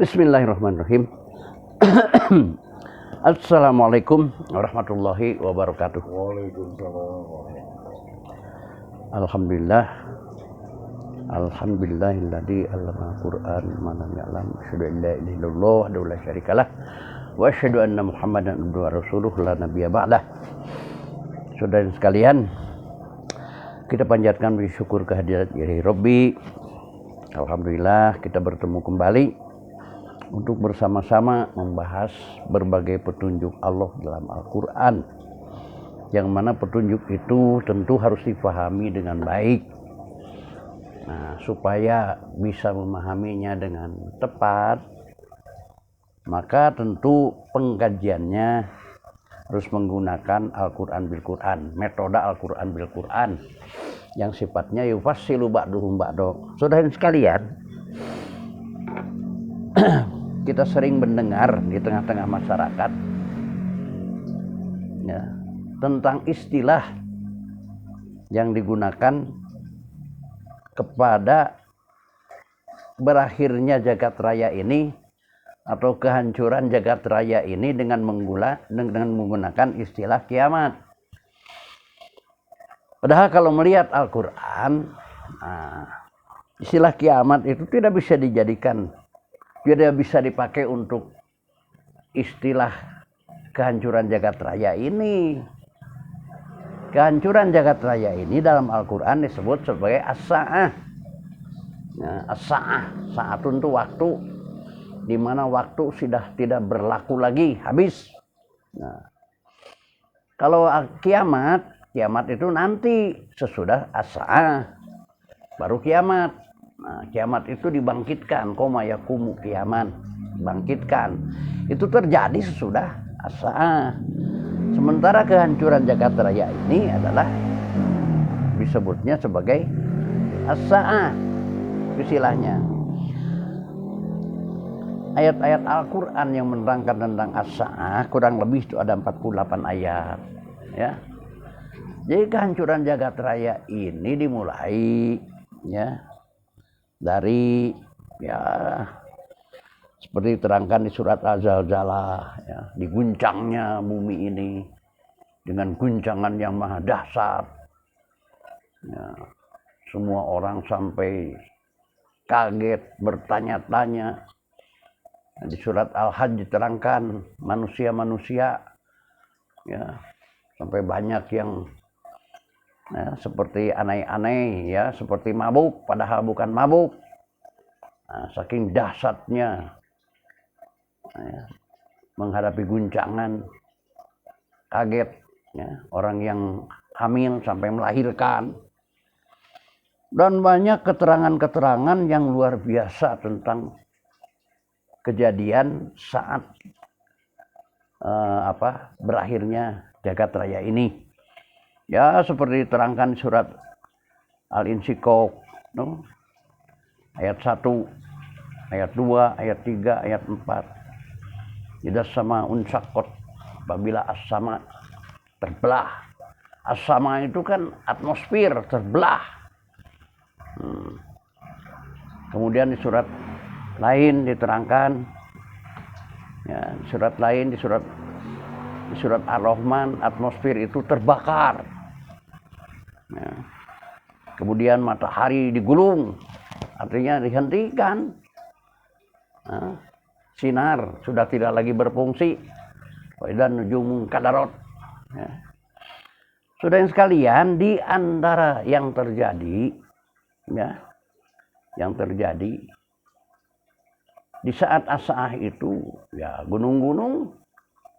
Bismillahirrahmanirrahim. Assalamualaikum warahmatullahi wabarakatuh. Waalaikumsalam. Alhamdulillah. Alhamdulillahilladzi 'allama al-Qur'an ma lam ya'lam. Asyhadu an la ilaha illallah wahdahu la syarikalah wa asyhadu anna Muhammadan abduhu wa rasuluhu la nabiyya ba'dah. Saudara sekalian, kita panjatkan bersyukur kehadirat Ilahi Rabbi. Alhamdulillah kita bertemu kembali untuk bersama-sama membahas berbagai petunjuk Allah dalam Al-Quran, yang mana petunjuk itu tentu harus difahami dengan baik. Nah, supaya bisa memahaminya dengan tepat, maka tentu pengkajiannya harus menggunakan Al-Quran bil Quran, metode Al-Quran bil Quran yang sifatnya yufassilu ba'duhum ba'do. Saudara sekalian, kita sering mendengar di tengah-tengah masyarakat ya, tentang istilah yang digunakan kepada berakhirnya jagat raya ini atau kehancuran jagat raya ini dengan menggunakan istilah kiamat. Padahal kalau melihat Al-Quran, istilah kiamat itu tidak bisa dijadikan, tidak bisa dipakai untuk istilah kehancuran jagat raya ini. Kehancuran jagat raya ini dalam Al-Quran disebut sebagai as-sa'ah. Nah, as-sa'ah, saatun itu waktu, di mana waktu sudah tidak berlaku lagi, habis. Nah, kalau kiamat itu nanti sesudah as-sa'ah, baru kiamat. Nah, kiamat itu dibangkitkan, koma yakumu kiaman, dibangkitkan. Itu terjadi sesudah as-sa'ah. Sementara kehancuran jagat raya ini adalah disebutnya sebagai as-sa'ah, istilahnya. Ayat-ayat Al-Quran yang menerangkan tentang as-sa'ah kurang lebih itu ada 48 ayat, ya. Jadi kehancuran jagat raya ini dimulai ya dari seperti diterangkan di surat Az-Zalzalah, ya, diguncangnya bumi ini dengan guncangan yang maha dahsyat. Ya, semua orang sampai kaget, bertanya-tanya. Di surat Al-Hajj diterangkan manusia-manusia, ya, sampai banyak yang seperti aneh-aneh, ya, seperti mabuk padahal bukan mabuk. Nah, saking dahsyatnya menghadapi guncangan, kaget, ya, orang yang hamil sampai melahirkan, dan banyak keterangan-keterangan yang luar biasa tentang kejadian saat berakhirnya jagat raya ini. Ya, seperti diterangkan surat Al-Insyiqaq, ayat 1, ayat 2, ayat 3, ayat 4. Idzas sama'un syaqqat, apabila as-sama terbelah. As-sama itu kan atmosfer terbelah. Kemudian di surat lain diterangkan, ya, di surat Ar-Rahman, atmosfer itu terbakar. Ya. Kemudian matahari digulung, artinya dihentikan. Sinar sudah tidak lagi berfungsi. Dan nujumun kadarot. Ya. Saudara sekalian, di antara yang terjadi, ya, di saat as-sa'ah itu, ya, gunung-gunung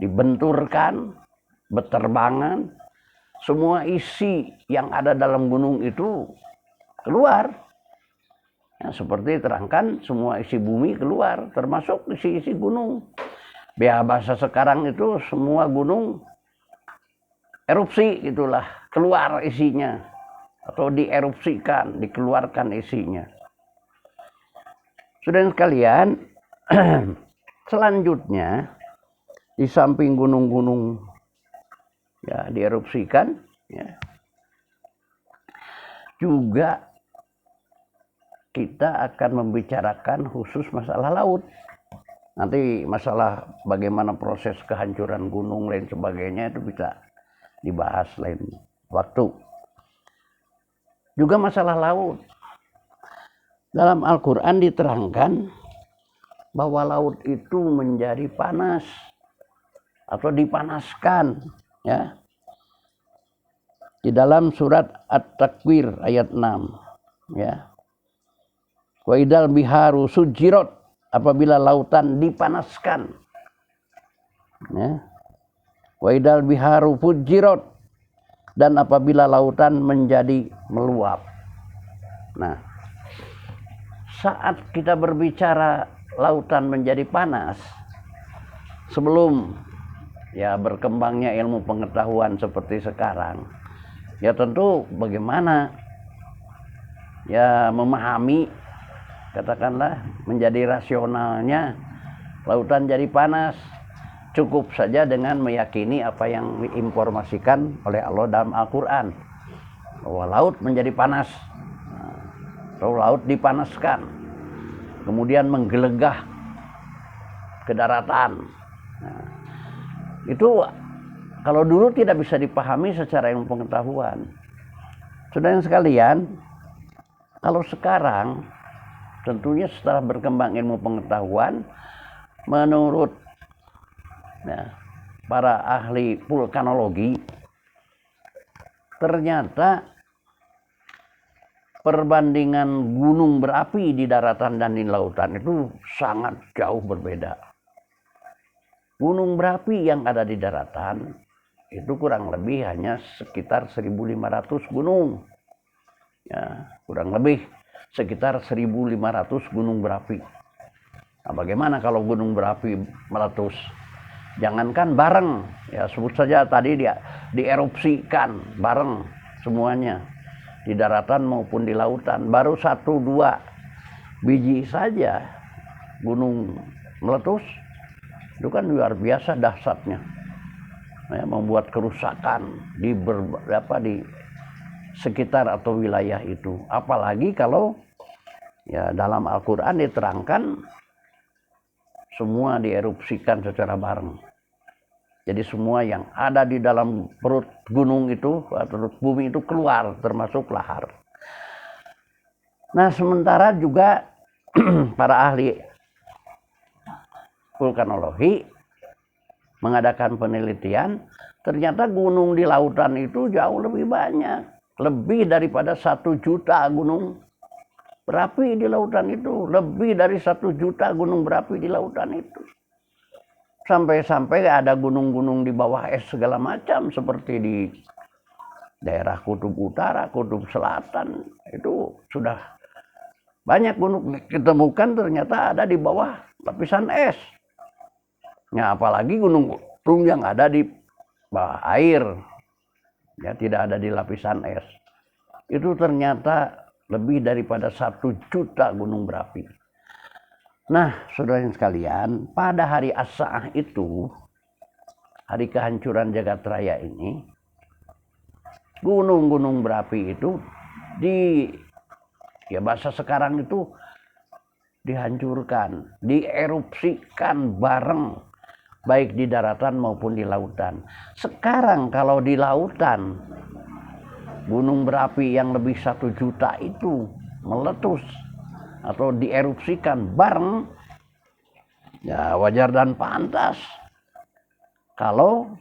dibenturkan, berterbangan, semua isi yang ada dalam gunung itu keluar. Ya, seperti terangkan, semua isi bumi keluar, termasuk isi-isi gunung. Bahasa sekarang itu semua gunung erupsi, itulah, keluar isinya, atau dierupsikan, dikeluarkan isinya. Saudara sekalian, selanjutnya di samping gunung-gunung, ya, dierupsikan, ya, juga kita akan membicarakan khusus masalah laut. Nanti masalah bagaimana proses kehancuran gunung lain sebagainya itu bisa dibahas lain waktu. Juga masalah laut. Dalam Al-Quran diterangkan bahwa laut itu menjadi panas atau dipanaskan, ya. Di dalam surat At-Takwir ayat 6, ya. Wa idal biharu sujirat, apabila lautan dipanaskan, ya. Wa idal biharu fujirat, dan apabila lautan menjadi meluap. Nah, saat kita berbicara lautan menjadi panas, sebelum ya berkembangnya ilmu pengetahuan seperti sekarang, ya tentu bagaimana ya memahami, katakanlah menjadi rasionalnya lautan jadi panas. Cukup saja dengan meyakini apa yang diinformasikan oleh Allah dalam Al-Quran, bahwa laut menjadi panas, atau laut dipanaskan, kemudian menggelegah ke daratan. Nah, itu kalau dulu tidak bisa dipahami secara ilmu pengetahuan. Saudara sekalian, kalau sekarang tentunya setelah berkembang ilmu pengetahuan, menurut para ahli vulkanologi, ternyata perbandingan gunung berapi di daratan dan di lautan itu sangat jauh berbeda. Gunung berapi yang ada di daratan itu kurang lebih hanya sekitar 1.500 gunung, ya, kurang lebih sekitar 1.500 gunung berapi. Nah, bagaimana kalau gunung berapi meletus? Jangankan bareng, ya sebut saja tadi dia dierupsikan bareng semuanya di daratan maupun di lautan, baru 1-2 biji saja gunung meletus, itu kan luar biasa dahsyatnya, ya, membuat kerusakan di sekitar atau wilayah itu. Apalagi kalau ya dalam Al-Quran diterangkan semua dierupsikan secara bareng. Jadi semua yang ada di dalam perut gunung itu, perut bumi itu keluar, termasuk lahar. Nah, sementara juga para ahli vulkanologi mengadakan penelitian, ternyata gunung di lautan itu jauh lebih banyak. Lebih daripada 1 juta gunung berapi di lautan itu, lebih dari 1 juta gunung berapi di lautan itu. Sampai-sampai ada gunung-gunung di bawah es segala macam, seperti di daerah Kutub Utara, Kutub Selatan, itu sudah banyak gunung ditemukan ternyata ada di bawah lapisan es. Ya, apalagi gunung yang ada di bawah air, ya tidak ada di lapisan es. Itu ternyata lebih daripada 1 juta gunung berapi. Nah, saudara sekalian, pada hari As-Sa'ah itu, hari kehancuran jagat raya ini, gunung-gunung berapi itu ya bahasa sekarang itu dihancurkan, dierupsikan bareng, baik di daratan maupun di lautan. Sekarang kalau di lautan, gunung berapi yang lebih 1 juta itu meletus atau dierupsikan bareng, ya wajar dan pantas kalau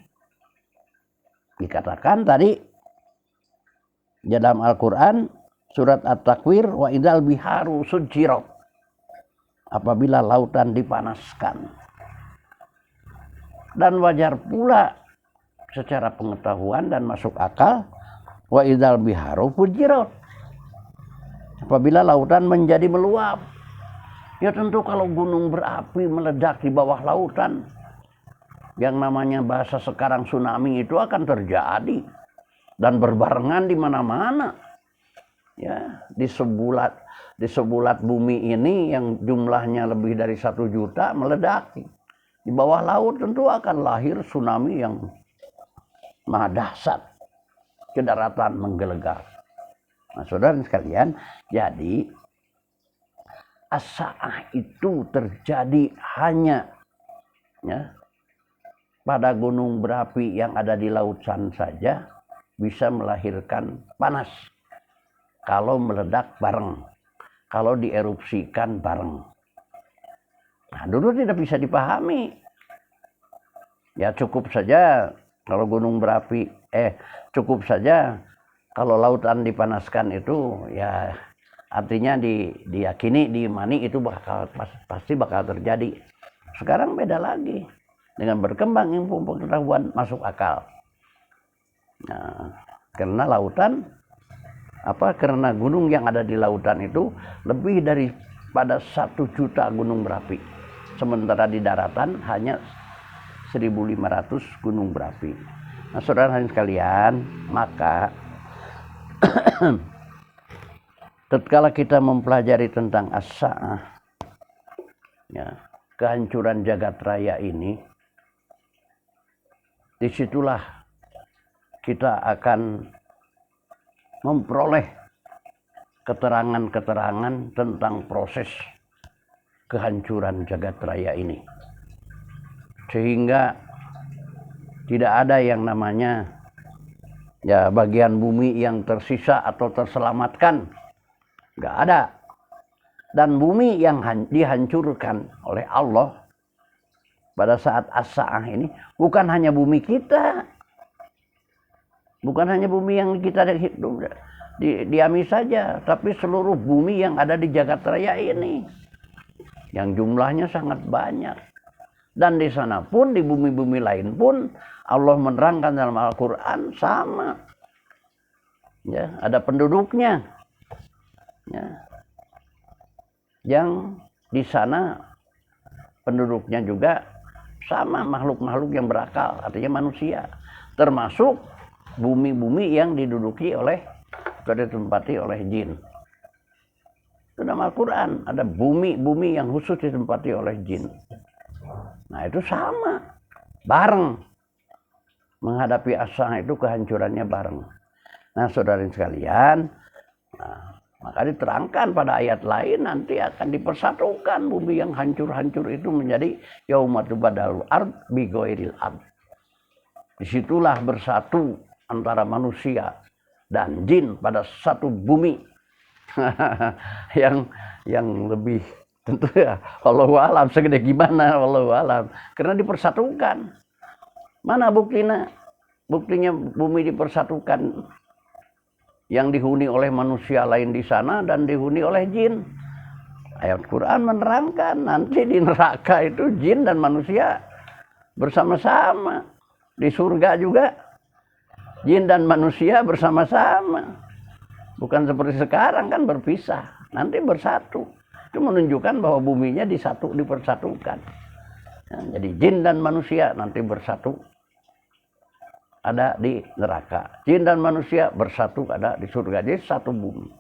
dikatakan tadi dalam Al-Quran surat At-Takwir, wa idal biharu sujirat, apabila lautan dipanaskan. Dan wajar pula secara pengetahuan dan masuk akal, wa idal biharu fujirat, apabila lautan menjadi meluap. Ya tentu kalau gunung berapi meledak di bawah lautan, yang namanya bahasa sekarang tsunami itu akan terjadi dan berbarengan di mana-mana. Ya, di sebulat bumi ini yang jumlahnya lebih dari 1 juta meledak. Di bawah laut tentu akan lahir tsunami yang maha dahsyat, ke daratan menggelegar. Nah, saudara sekalian, jadi as-sa'ah itu terjadi hanya ya, pada gunung berapi yang ada di lautan saja bisa melahirkan panas kalau meledak bareng, kalau dierupsikan bareng. Nah, dulu tidak bisa dipahami. Ya cukup saja kalau gunung berapi, cukup saja kalau lautan dipanaskan itu ya artinya diyakini, diimani itu pasti bakal terjadi. Sekarang beda lagi. Dengan berkembang ilmu pengetahuan masuk akal. Nah, karena lautan karena gunung yang ada di lautan itu lebih daripada 1 juta gunung berapi. Sementara di daratan hanya 1.500 gunung berapi. Nah, saudara sekalian, maka tatkala kita mempelajari tentang as-sa'ah, ya, kehancuran jagat raya ini, disitulah kita akan memperoleh keterangan-keterangan tentang proses kehancuran jagat raya ini. Sehingga tidak ada yang namanya ya bagian bumi yang tersisa atau terselamatkan. Nggak ada. Dan bumi yang dihancurkan oleh Allah pada saat as-sa'ah ini bukan hanya bumi kita. Bukan hanya bumi yang kita hidup diami saja, tapi seluruh bumi yang ada di jagat raya ini. Yang jumlahnya sangat banyak. Dan di sana pun, di bumi-bumi lain pun Allah menerangkan dalam Al-Quran sama. Ya, ada penduduknya. Ya. Yang di sana penduduknya juga sama makhluk-makhluk yang berakal, artinya manusia, termasuk bumi-bumi yang diduduki oleh atau ditempati oleh jin. Dalam Al-Quran ada bumi-bumi yang khusus ditempati oleh jin. Nah itu sama, bareng menghadapi as-sa'ah itu kehancurannya bareng. Nah saudara sekalian, maka diterangkan pada ayat lain nanti akan dipersatukan bumi yang hancur-hancur itu menjadi yauma tubaddalu ard bi ghairil ard. Disitulah bersatu antara manusia dan jin pada satu bumi yang lebih tentu ya wallahu alam segede gimana wallahu alam, karena dipersatukan. Mana buktinya? Buktinya bumi dipersatukan yang dihuni oleh manusia lain di sana dan dihuni oleh jin. Ayat Quran menerangkan nanti di neraka itu jin dan manusia bersama-sama. Di surga juga jin dan manusia bersama-sama. Bukan seperti sekarang kan berpisah, nanti bersatu. Itu menunjukkan bahwa buminya dipersatukan. Ya, jadi jin dan manusia nanti bersatu ada di neraka. Jin dan manusia bersatu ada di surga. Jadi satu bumi.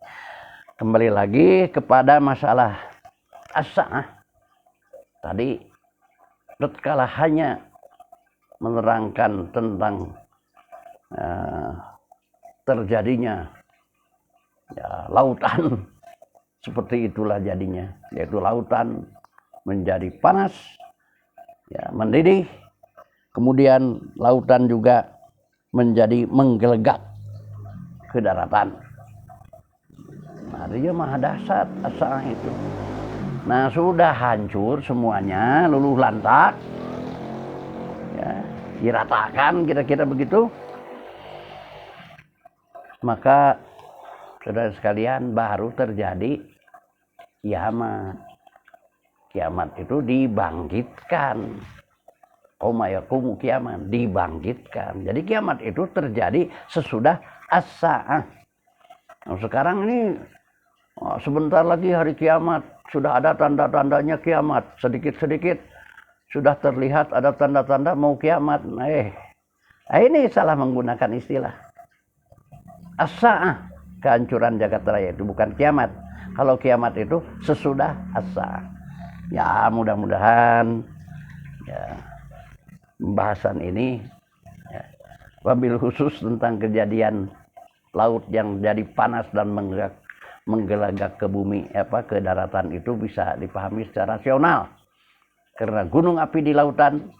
Kembali lagi kepada masalah as-sa'ah. Tadi tatkala hanya menerangkan tentang terjadinya ya, lautan seperti itulah jadinya, yaitu lautan menjadi panas, ya, mendidih, kemudian lautan juga menjadi menggelegak ke daratan. Nah, dia maha dahsyat as-sa'ah itu. Nah, sudah hancur semuanya, luluh lantak, ya, diratakan kira-kira begitu. Maka saudara sekalian baru terjadi kiamat. Kiamat itu dibangkitkan. Qauma yaqumu kiamat, dibangkitkan. Jadi kiamat itu terjadi sesudah as-sa'ah. Nah, sekarang ini sebentar lagi hari kiamat, sudah ada tanda-tandanya kiamat. Sedikit-sedikit sudah terlihat ada tanda-tanda mau kiamat. Ini salah menggunakan istilah. As-sa'ah, kehancuran jagat raya itu bukan kiamat. Kalau kiamat itu sesudah as-sa'ah. Ya mudah-mudahan ya, pembahasan ini ya, wabil khusus tentang kejadian laut yang jadi panas dan menggelagak ke bumi ke daratan itu bisa dipahami secara rasional. Karena gunung api di lautan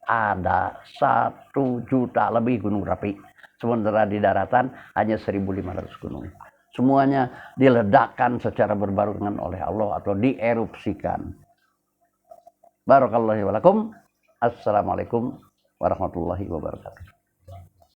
ada 1 juta lebih gunung berapi. Sementara di daratan hanya 1.500 gunung. Semuanya diledakkan secara berbarengan oleh Allah atau dierupsikan. Barakallahu walakum. Assalamualaikum warahmatullahi wabarakatuh.